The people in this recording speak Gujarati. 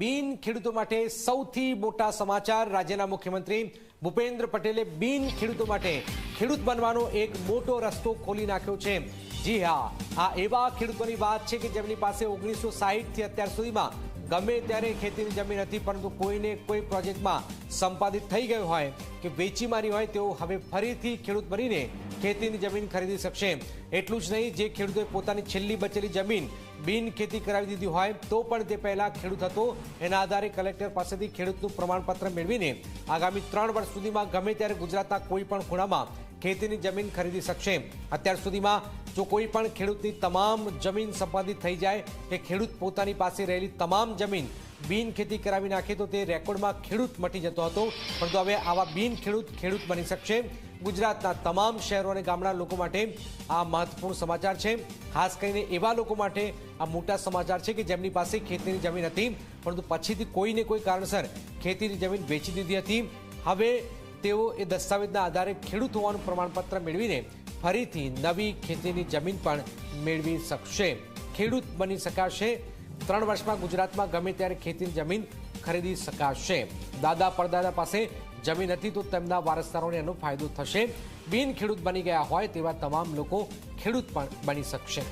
બિન ખેડૂતો માટે સૌથી મોટા સમાચાર। રાજ્યના મુખ્યમંત્રી ભૂપેન્દ્ર પટેલે બિન ખેડૂતો માટે ખેડૂત બનવાનો એક મોટો રસ્તો ખોલી નાખ્યો છે। જી હા, આ એવા ખેડૂતોની વાત છે કે જેમની પાસે 1960 થી અત્યાર સુધીમાં ગમે ત્યારે ખેતીની જમીન હતી, પરંતુ કોઈને કોઈ પ્રોજેક્ટમાં સંપાદિત થઈ ગયો હોય કે વેચી મારી હોય, તેઓ હવે ફરીથી ખેડૂત બનીને ખેતીની જમીન ખરીદી શકશે। એટલું જ નહીં, જે ખેડૂતોએ પોતાની છેલ્લી બચેલી જમીન બિન ખેતી કરાવી દીધી હોય તો પણ તે પહેલા ખેડૂત હતો, એના આધારે કલેક્ટર પાસેથી ખેડૂતનું પ્રમાણપત્ર મેળવીને આગામી 3 વર્ષ સુધીમાં ગમે ત્યારે ગુજરાતના કોઈ પણ ખૂણામાં ખેતીની જમીન ખરીદી શકશે। અત્યાર સુધીમાં જો કોઈ પણ ખેડૂતની તમામ જમીન સંપાદિત થઈ જાય કે ખેડૂત પોતાની પાસે રહેલી તમામ જમીન બિન ખેતી કરાવી નાખે તો તે રેકોર્ડમાં ખેડૂત મટી જતો હતો, પરંતુ હવે આવા બિન ખેડૂત બની શકશે। ગુજરાતના તમામ શહેરો અને ગામડા લોકો માટે આ મહત્વપૂર્ણ સમાચાર છે। ખાસ કરીને એવા લોકો માટે આ મોટા સમાચાર છે કે જેમની પાસે ખેતીની જમીન હતી, પરંતુ પછીથી કોઈને કોઈ કારણસર ખેતીની જમીન વેચી દીધી હતી। હવે તેઓ એ દસ્તાવેજના આધારે ખેડૂત હોવાનું પ્રમાણપત્ર મેળવીને ફરીથી નવી ખેતીની જમીન પણ મેળવી શકશે, ખેડૂત બની શકાશે। 3 વર્ષમાં ગુજરાતમાં ગમે ત્યારે ખેતીની જમીન ખરીદી શકાશે। દાદા પરદાદા પાસે જમીન હતી તો તેમના વારસદારોને એનો ફાયદો થશે। બિન ખેડૂત બની ગયા હોય તેવા તમામ લોકો ખેડૂત પણ બની શકશે।